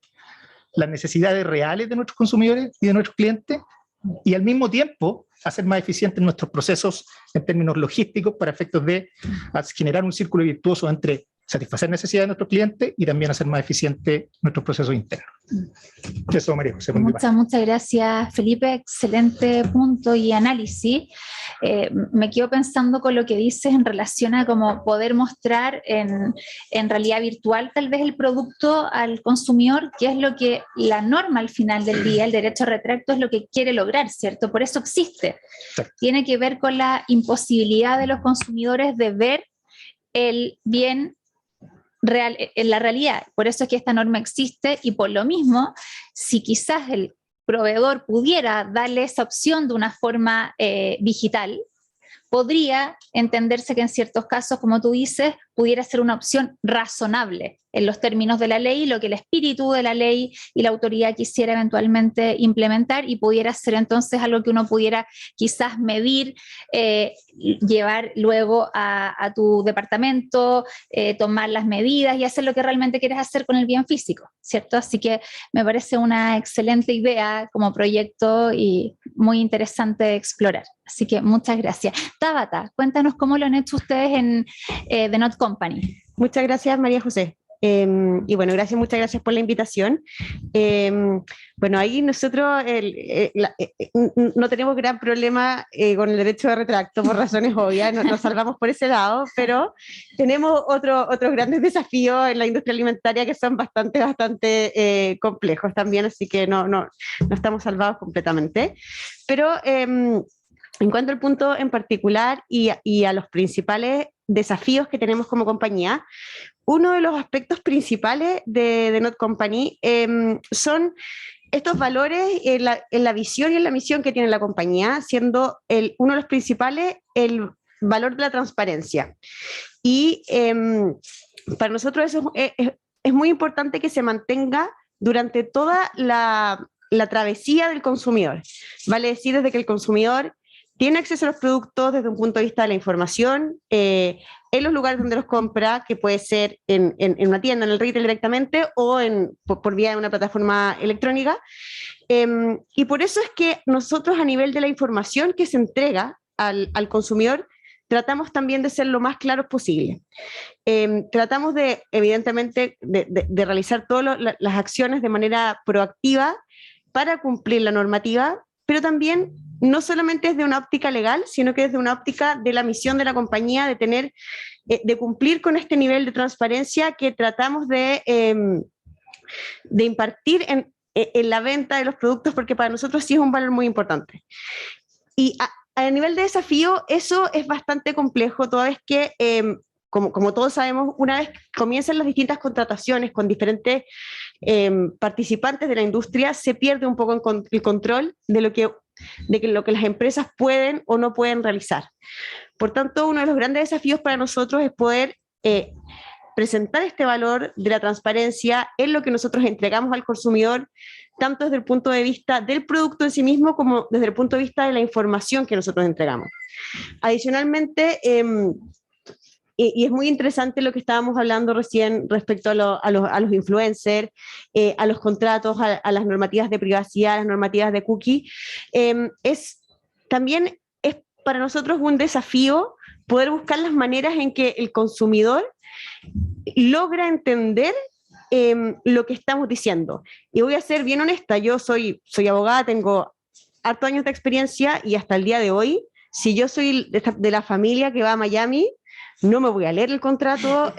las necesidades reales de nuestros consumidores y de nuestros clientes, y al mismo tiempo hacer más eficientes nuestros procesos en términos logísticos para efectos de generar un círculo virtuoso entre satisfacer necesidades de nuestros clientes y también hacer más eficientes nuestros procesos internos. Eso, María José. Muchas gracias, Felipe. Excelente punto y análisis. Me quedo pensando con lo que dices en relación a cómo poder mostrar en realidad virtual tal vez el producto al consumidor, que es lo que la norma al final del día, el derecho a retracto, es lo que quiere lograr, ¿cierto? Por eso existe. Tiene que ver con la imposibilidad de los consumidores de ver el bien real, en la realidad. Por eso es que esta norma existe, y por lo mismo, si quizás el proveedor pudiera darle esa opción de una forma digital, podría entenderse que en ciertos casos, como tú dices, pudiera ser una opción razonable en los términos de la ley, lo que el espíritu de la ley y la autoridad quisiera eventualmente implementar, y pudiera ser entonces algo que uno pudiera quizás medir, llevar luego a tu departamento, tomar las medidas y hacer lo que realmente quieres hacer con el bien físico, ¿cierto? Así que me parece una excelente idea como proyecto y muy interesante de explorar. Así que muchas gracias. Tabata, cuéntanos cómo lo han hecho ustedes en The Not Company. Muchas gracias, María José. Y bueno, muchas gracias por la invitación. Bueno, ahí nosotros no tenemos gran problema con el derecho de retracto por razones obvias, nos salvamos por ese lado, pero tenemos otros grandes desafíos en la industria alimentaria que son bastante complejos también, así que no estamos salvados completamente. Pero en cuanto al punto en particular y a los principales desafíos que tenemos como compañía, uno de los aspectos principales de The Not Company son estos valores en la visión y en la misión que tiene la compañía, siendo uno de los principales el valor de la transparencia. Y para nosotros eso es muy importante que se mantenga durante toda la la travesía del consumidor. Vale decir, desde que el consumidor tiene acceso a los productos desde un punto de vista de la información, en los lugares donde los compra, que puede ser en una tienda, en el retail directamente, o por vía de una plataforma electrónica. Y por eso es que nosotros, a nivel de la información que se entrega al consumidor, tratamos también de ser lo más claros posible. Tratamos de, evidentemente, de realizar todas las acciones de manera proactiva para cumplir la normativa, pero también no solamente desde una óptica legal, sino que desde una óptica de la misión de la compañía de cumplir con este nivel de transparencia que tratamos de impartir en la venta de los productos, porque para nosotros sí es un valor muy importante. Y a nivel de desafío, eso es bastante complejo, toda vez que, como todos sabemos, una vez comienzan las distintas contrataciones con diferentes participantes de la industria, se pierde un poco el control de lo que las empresas pueden o no pueden realizar. Por tanto, uno de los grandes desafíos para nosotros es poder presentar este valor de la transparencia en lo que nosotros entregamos al consumidor, tanto desde el punto de vista del producto en sí mismo como desde el punto de vista de la información que nosotros entregamos. Adicionalmente, y es muy interesante lo que estábamos hablando recién respecto a los influencers, a los contratos, a las normativas de privacidad, a las normativas de cookie. También es para nosotros un desafío poder buscar las maneras en que el consumidor logra entender lo que estamos diciendo. Y voy a ser bien honesta, yo soy abogada, tengo hartos años de experiencia y hasta el día de hoy, si yo soy de la familia que va a Miami, no me voy a leer el contrato,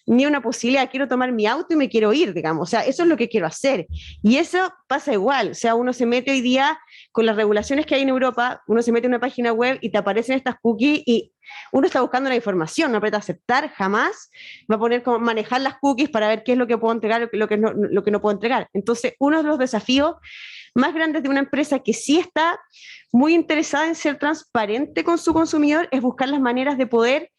ni una posibilidad, quiero tomar mi auto y me quiero ir, digamos, o sea, eso es lo que quiero hacer. Y eso pasa igual, o sea, uno se mete hoy día con las regulaciones que hay en Europa, uno se mete en una página web y te aparecen estas cookies y uno está buscando la información, no aprieta aceptar, jamás va a poner como manejar las cookies para ver qué es lo que puedo entregar, lo que no puedo entregar. Entonces, uno de los desafíos más grandes de una empresa que sí está muy interesada en ser transparente con su consumidor es buscar las maneras de poder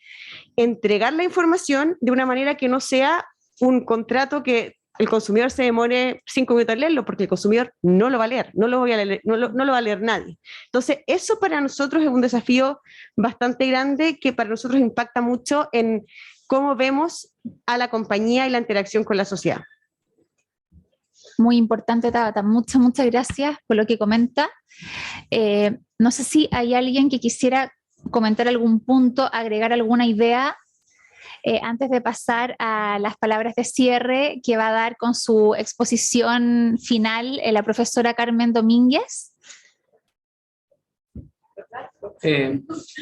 entregar la información de una manera que no sea un contrato que el consumidor se demore 5 minutos en leerlo, porque el consumidor no lo va a leer, no lo va a leer nadie. Entonces, eso para nosotros es un desafío bastante grande que para nosotros impacta mucho en cómo vemos a la compañía y la interacción con la sociedad. Muy importante, Tabata. Muchas gracias por lo que comenta. No sé si hay alguien que quisiera comentar algún punto, agregar alguna idea antes de pasar a las palabras de cierre que va a dar con su exposición final la profesora Carmen Domínguez.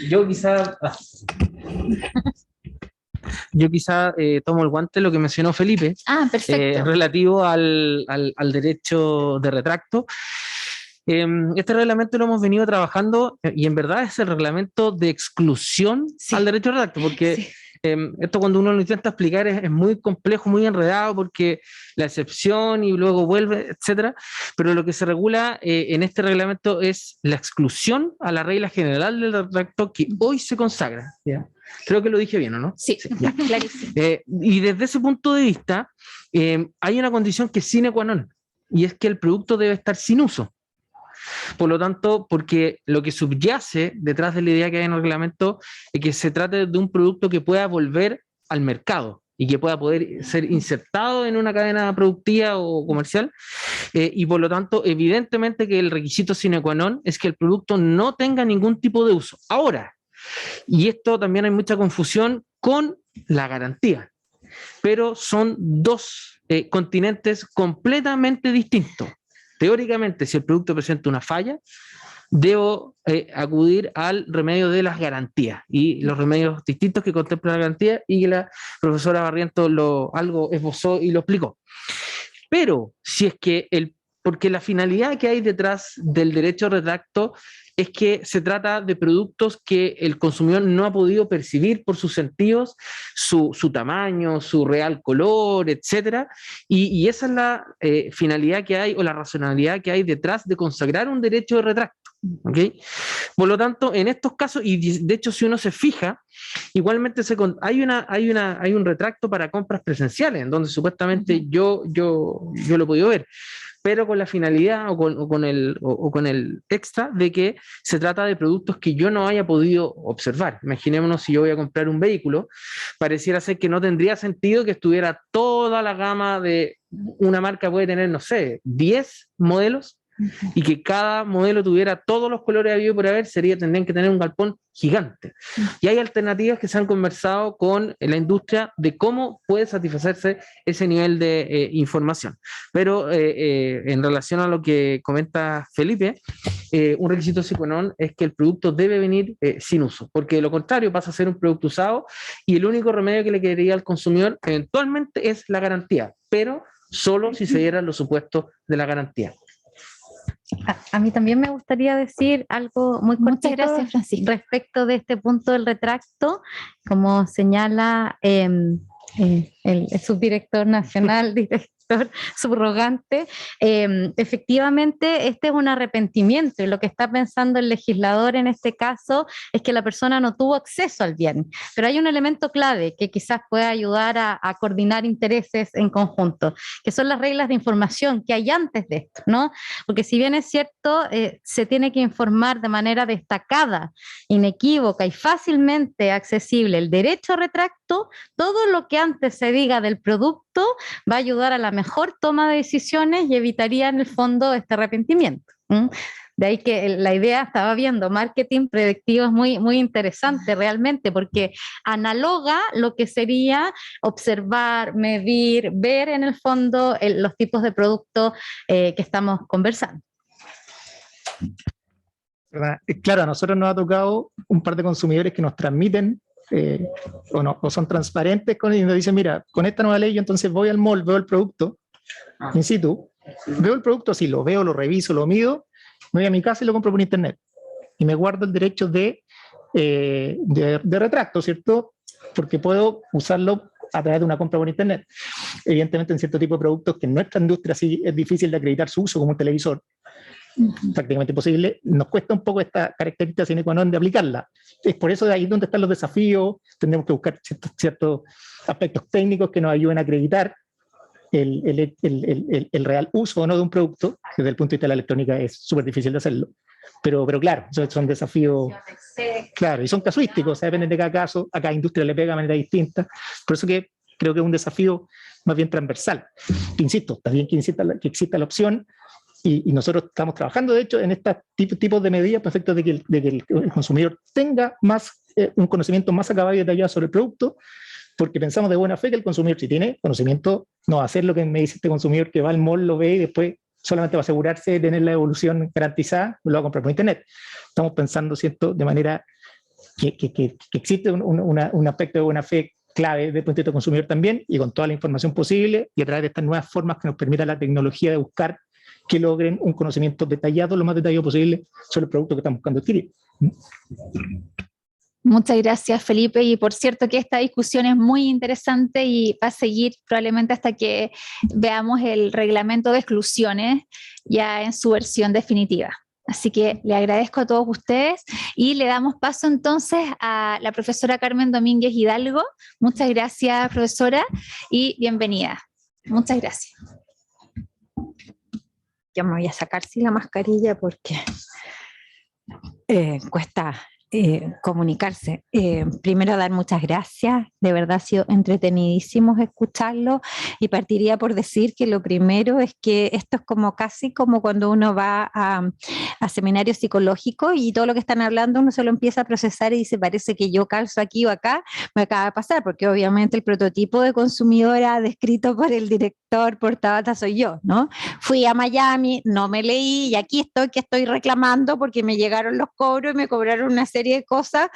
Yo quizá tomo el guante de lo que mencionó Felipe, Perfecto. relativo al derecho de retracto. Este reglamento lo hemos venido trabajando y en verdad es el reglamento de exclusión al derecho de retracto, porque esto cuando uno lo intenta explicar es muy complejo, muy enredado, porque la excepción y luego vuelve, etcétera. Pero lo que se regula en este reglamento es la exclusión a la regla general del retracto que hoy se consagra, ¿ya? Creo que lo dije bien, ¿o no? Sí, clarísimo. Y desde ese punto de vista, hay una condición que es sine qua non, y es que el producto debe estar sin uso. Por lo tanto, porque lo que subyace detrás de la idea que hay en el reglamento es que se trate de un producto que pueda volver al mercado y que pueda poder ser insertado en una cadena productiva o comercial, y por lo tanto, evidentemente que el requisito sine qua non es que el producto no tenga ningún tipo de uso. Ahora, y esto también hay mucha confusión con la garantía, pero son dos continentes completamente distintos. Teóricamente, si el producto presenta una falla, debo acudir al remedio de las garantías y los remedios distintos que contempla la garantía, y que la profesora Barrientos algo esbozó y lo explicó. Pero si es que porque la finalidad que hay detrás del derecho de retracto es que se trata de productos que el consumidor no ha podido percibir por sus sentidos, su tamaño, su real color, etcétera, y esa es la finalidad que hay, o la racionalidad que hay detrás de consagrar un derecho de retracto. ¿Okay? Por lo tanto, en estos casos, y de hecho si uno se fija, igualmente hay un retracto para compras presenciales, en donde supuestamente yo lo he podido ver, pero con la finalidad o con el extra de que se trata de productos que yo no haya podido observar. Imaginémonos si yo voy a comprar un vehículo, pareciera ser que no tendría sentido que estuviera toda la gama de una marca, puede tener, no sé, 10 modelos, y que cada modelo tuviera todos los colores habidos y por haber, tendrían que tener un galpón gigante. Y hay alternativas que se han conversado con la industria de cómo puede satisfacerse ese nivel de información. Pero en relación a lo que comenta Felipe, un requisito sine qua non es que el producto debe venir sin uso, porque de lo contrario pasa a ser un producto usado y el único remedio que le quedaría al consumidor eventualmente es la garantía, pero solo si se dieran los supuestos de la garantía. A mí también me gustaría decir algo muy cortito. Muchas gracias, Francisco. Respecto de este punto del retracto, como señala el subdirector nacional, director subrogante, efectivamente este es un arrepentimiento y lo que está pensando el legislador en este caso es que la persona no tuvo acceso al bien, pero hay un elemento clave que quizás pueda ayudar a coordinar intereses en conjunto, que son las reglas de información que hay antes de esto, ¿no? Porque si bien es cierto, se tiene que informar de manera destacada, inequívoca y fácilmente accesible el derecho a retracto, todo lo que antes se diga del producto va a ayudar a la mejor toma de decisiones y evitaría en el fondo este arrepentimiento. De ahí que la idea, estaba viendo, marketing predictivo es muy, muy interesante realmente, porque analoga lo que sería observar, medir, ver en el fondo los tipos de productos que estamos conversando. ¿Verdad? Claro, a nosotros nos ha tocado un par de consumidores que nos transmiten o son transparentes y nos dicen, mira, con esta nueva ley yo entonces voy al mall, veo el producto in situ, veo el producto así, lo veo, lo reviso, lo mido, me voy a mi casa y lo compro por internet y me guardo el derecho de retracto, ¿cierto? Porque puedo usarlo a través de una compra por internet. Evidentemente en cierto tipo de productos que en nuestra industria sí es difícil de acreditar su uso, como un televisor, prácticamente imposible, nos cuesta un poco esta característica sine qua non de aplicarla. Es por eso de ahí donde están los desafíos, tendremos que buscar ciertos aspectos técnicos que nos ayuden a acreditar el real uso o no de un producto. Desde el punto de vista de la electrónica es súper difícil de hacerlo, pero claro, son desafíos, claro, y son casuísticos, o sea, dependen de cada caso, a cada industria le pega de manera distinta, por eso que creo que es un desafío más bien transversal. Insisto, también que exista la opción. Y nosotros estamos trabajando, de hecho, en estos tipos de medidas para efectos de que el consumidor tenga un conocimiento más acabado y detallado sobre el producto, porque pensamos de buena fe que el consumidor, si tiene conocimiento, no va a hacer lo que me dice este consumidor que va al mall, lo ve y después solamente va a asegurarse de tener la evolución garantizada, lo va a comprar por internet. Estamos pensando, ¿cierto?, de manera que existe un aspecto de buena fe clave desde el punto de vista del consumidor también, y con toda la información posible, y a través de estas nuevas formas que nos permita la tecnología de buscar que logren un conocimiento detallado, lo más detallado posible, sobre el producto que están buscando adquirir. Muchas gracias, Felipe, y por cierto que esta discusión es muy interesante y va a seguir probablemente hasta que veamos el reglamento de exclusiones ya en su versión definitiva. Así que le agradezco a todos ustedes y le damos paso entonces a la profesora Carmen Domínguez Hidalgo. Muchas gracias, profesora, y bienvenida. Muchas gracias. Yo me voy a sacar sí la mascarilla porque cuesta comunicarse. Primero dar muchas gracias, de verdad ha sido entretenidísimo escucharlo, y partiría por decir que lo primero es que esto es como casi como cuando uno va a seminarios psicológicos y todo lo que están hablando uno se lo empieza a procesar y dice, parece que yo calzo aquí o acá, me acaba de pasar, porque obviamente el prototipo de consumidora descrito por el director por Tabata soy yo, ¿no? Fui a Miami, no me leí y aquí estoy que estoy reclamando porque me llegaron los cobros y me cobraron una serie de cosas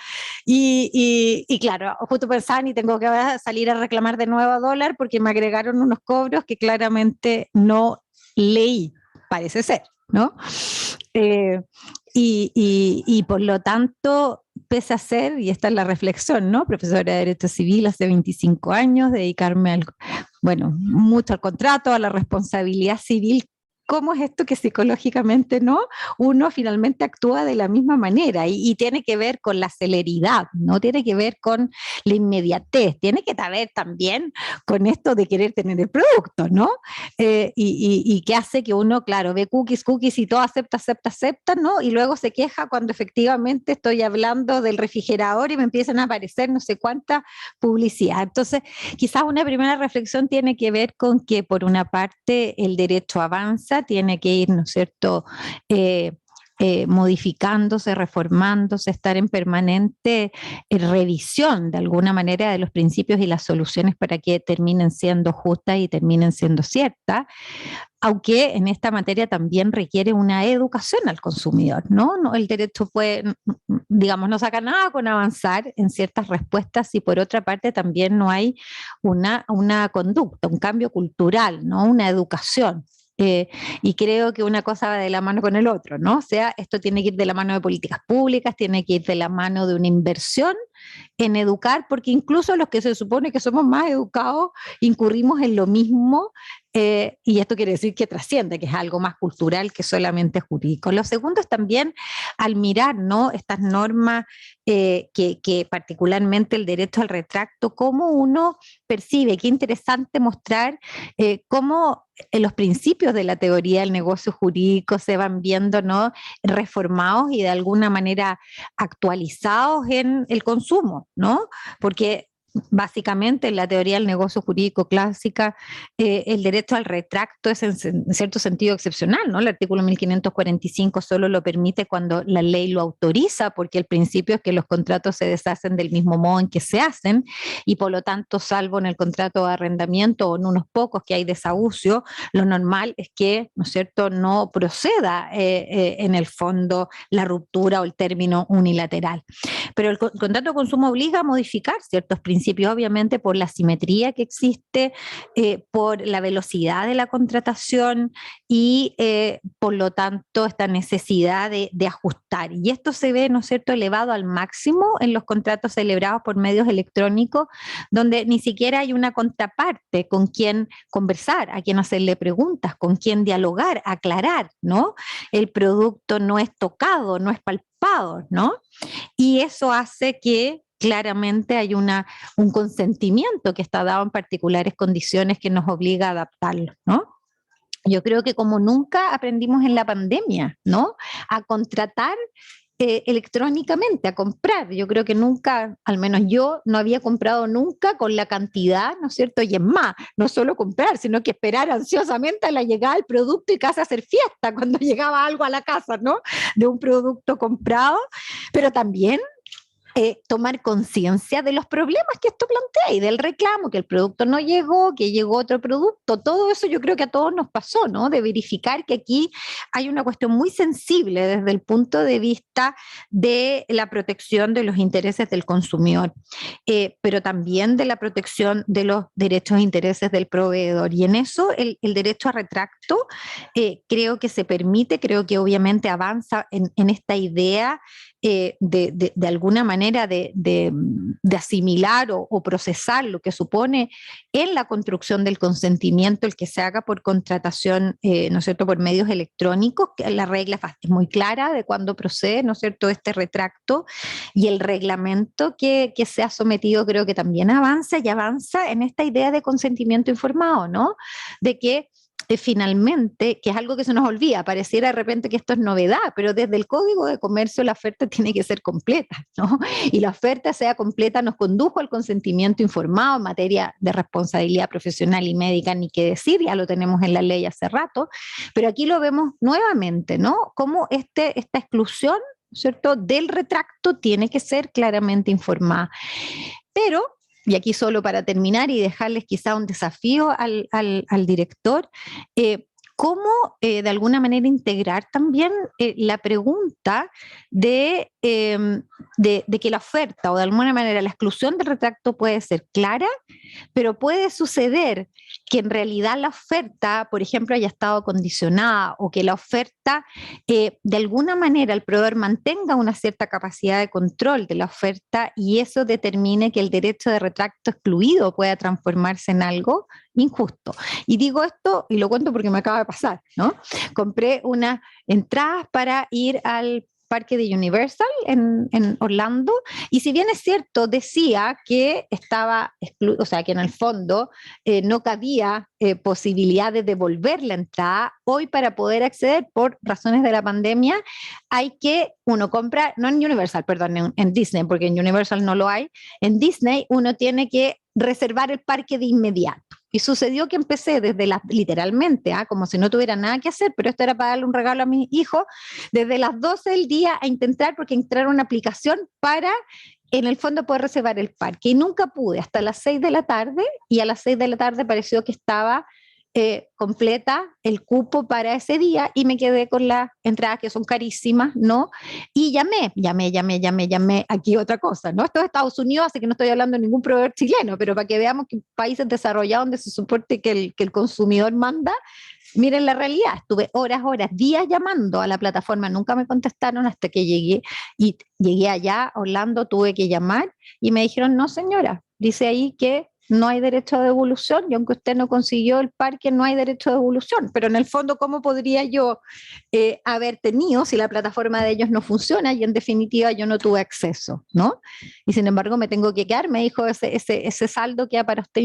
y claro, justo pensaban y tengo que salir a reclamar de nuevo a dólar porque me agregaron unos cobros que claramente no leí, parece ser, ¿no? Y por lo tanto, pese a ser, y esta es la reflexión, ¿no? Profesora de Derecho Civil hace 25 años, dedicarme mucho al contrato, a la responsabilidad civil cómo es esto que psicológicamente no, uno finalmente actúa de la misma manera y tiene que ver con la celeridad, no tiene que ver con la inmediatez, tiene que ver también con esto de querer tener el producto, ¿no? Y que hace que uno, claro, ve cookies y todo acepta, ¿no? Y luego se queja cuando efectivamente estoy hablando del refrigerador y me empiezan a aparecer no sé cuánta publicidad. Entonces, quizás una primera reflexión tiene que ver con que por una parte el derecho avanza, tiene que ir, ¿no es cierto?, modificándose, reformándose, estar en permanente revisión de alguna manera de los principios y las soluciones para que terminen siendo justas y terminen siendo ciertas, aunque en esta materia también requiere una educación al consumidor, ¿no? No, el derecho puede, digamos, no saca nada con avanzar en ciertas respuestas y por otra parte también no hay una conducta, un cambio cultural, ¿no? Una educación. Y creo que una cosa va de la mano con el otro, ¿no? O sea, esto tiene que ir de la mano de políticas públicas, tiene que ir de la mano de una inversión en educar, porque incluso los que se supone que somos más educados incurrimos en lo mismo, y esto quiere decir que trasciende, que es algo más cultural que solamente jurídico. Lo segundo es también al mirar, ¿no?, estas normas, que particularmente el derecho al retracto, cómo uno percibe, qué interesante mostrar cómo los principios de la teoría del negocio jurídico se van viendo, ¿no?, reformados y de alguna manera actualizados en el consumo, ¿no? Porque básicamente en la teoría del negocio jurídico clásica, el derecho al retracto es en cierto sentido excepcional, ¿no? El artículo 1545 solo lo permite cuando la ley lo autoriza, porque el principio es que los contratos se deshacen del mismo modo en que se hacen, y por lo tanto, salvo en el contrato de arrendamiento o en unos pocos que hay desahucio, lo normal es que, ¿no es cierto?, no proceda en el fondo la ruptura o el término unilateral. Pero el contrato de consumo obliga a modificar ciertos principios, obviamente por la simetría que existe, por la velocidad de la contratación y por lo tanto esta necesidad de ajustar. Y esto se ve, ¿no es cierto?, elevado al máximo en los contratos celebrados por medios electrónicos, donde ni siquiera hay una contraparte con quien conversar, a quien hacerle preguntas, con quien dialogar, aclarar, ¿no? El producto no es tocado, no es palpado, ¿no? Y eso hace que claramente hay un consentimiento que está dado en particulares condiciones que nos obliga a adaptarlo, ¿no? Yo creo que como nunca aprendimos en la pandemia, ¿no?, a contratar electrónicamente, a comprar. Yo creo que nunca, al menos yo, no había comprado nunca con la cantidad, ¿no es cierto? Y es más, no solo comprar, sino que esperar ansiosamente a la llegada del producto y casi hacer fiesta cuando llegaba algo a la casa, ¿no?, de un producto comprado, pero también tomar conciencia de los problemas que esto plantea y del reclamo, que el producto no llegó, que llegó otro producto. Todo eso yo creo que a todos nos pasó, ¿no? De verificar que aquí hay una cuestión muy sensible desde el punto de vista de la protección de los intereses del consumidor, pero también de la protección de los derechos e intereses del proveedor. Y en eso el derecho a retracto creo que se permite, creo que obviamente avanza en esta idea de alguna manera de asimilar o procesar lo que supone en la construcción del consentimiento el que se haga por contratación, ¿no es cierto?, por medios electrónicos, que la regla es muy clara de cuándo procede, ¿no es cierto?, este retracto, y el reglamento que se ha sometido creo que también avanza y avanza en esta idea de consentimiento informado, ¿no?, de que finalmente, que es algo que se nos olvida, pareciera de repente que esto es novedad, pero desde el Código de Comercio la oferta tiene que ser completa, ¿no? Y la oferta sea completa nos condujo al consentimiento informado en materia de responsabilidad profesional y médica, ni qué decir, ya lo tenemos en la ley hace rato, pero aquí lo vemos nuevamente, ¿no? Como esta exclusión, ¿cierto?, del retracto tiene que ser claramente informada. Pero y aquí solo para terminar y dejarles quizá un desafío al director, cómo de alguna manera integrar también la pregunta de que la oferta o de alguna manera la exclusión del retracto puede ser clara, pero puede suceder que en realidad la oferta, por ejemplo, haya estado condicionada o que la oferta de alguna manera el proveedor mantenga una cierta capacidad de control de la oferta y eso determine que el derecho de retracto excluido pueda transformarse en algo injusto. Y digo esto y lo cuento porque me acaba de pasar, ¿no? Compré unas entradas para ir al parque de Universal en Orlando, y si bien es cierto, decía que estaba, o sea, que en el fondo no cabía posibilidad de devolver la entrada, hoy para poder acceder por razones de la pandemia hay que uno comprar, no en Universal, perdón, en Disney, porque en Universal no lo hay, en Disney uno tiene que reservar el parque de inmediato. Y sucedió que empecé desde literalmente, como si no tuviera nada que hacer, pero esto era para darle un regalo a mi hijo, desde las 12 del día a intentar, porque entraron una aplicación para, en el fondo, poder reservar el parque. Y nunca pude, hasta las 6 de la tarde, y a las 6 de la tarde pareció que estaba completa el cupo para ese día, y me quedé con las entradas que son carísimas, ¿no? Y llamé, aquí otra cosa, ¿no? Esto es Estados Unidos, así que no estoy hablando de ningún proveedor chileno, pero para que veamos que países desarrollados donde se suporte que el consumidor manda, miren la realidad, estuve horas, días llamando a la plataforma, nunca me contestaron hasta que llegué allá a Orlando, tuve que llamar y me dijeron, no señora, dice ahí que no hay derecho de devolución, y aunque usted no consiguió el parque, no hay derecho de devolución. Pero en el fondo, ¿cómo podría yo haber tenido si la plataforma de ellos no funciona y en definitiva yo no tuve acceso, ¿no? Y sin embargo me tengo que quedar, me dijo, ese saldo queda para usted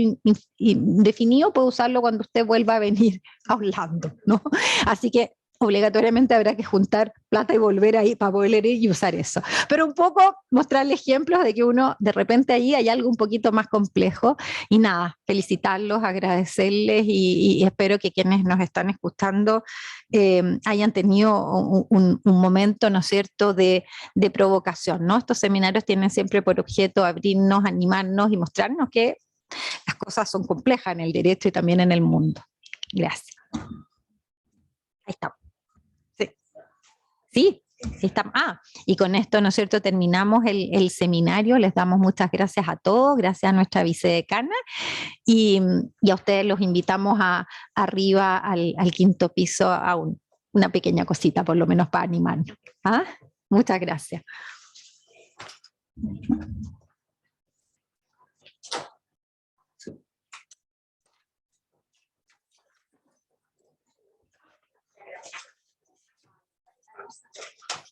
indefinido, puede usarlo cuando usted vuelva a venir a Orlando, ¿no? Así que obligatoriamente habrá que juntar plata y volver ahí para poder ir y usar eso. Pero un poco mostrarle ejemplos de que uno, de repente ahí hay algo un poquito más complejo, y nada, felicitarlos, agradecerles, y espero que quienes nos están escuchando hayan tenido un momento, ¿no es cierto?, de provocación, ¿no? Estos seminarios tienen siempre por objeto abrirnos, animarnos y mostrarnos que las cosas son complejas en el derecho y también en el mundo. Gracias. Ahí estamos. Sí, estamos. Y con esto, ¿no es cierto?, terminamos el seminario. Les damos muchas gracias a todos, gracias a nuestra vicedecana, y a ustedes los invitamos arriba al quinto piso a una pequeña cosita, por lo menos para animarnos. Muchas gracias.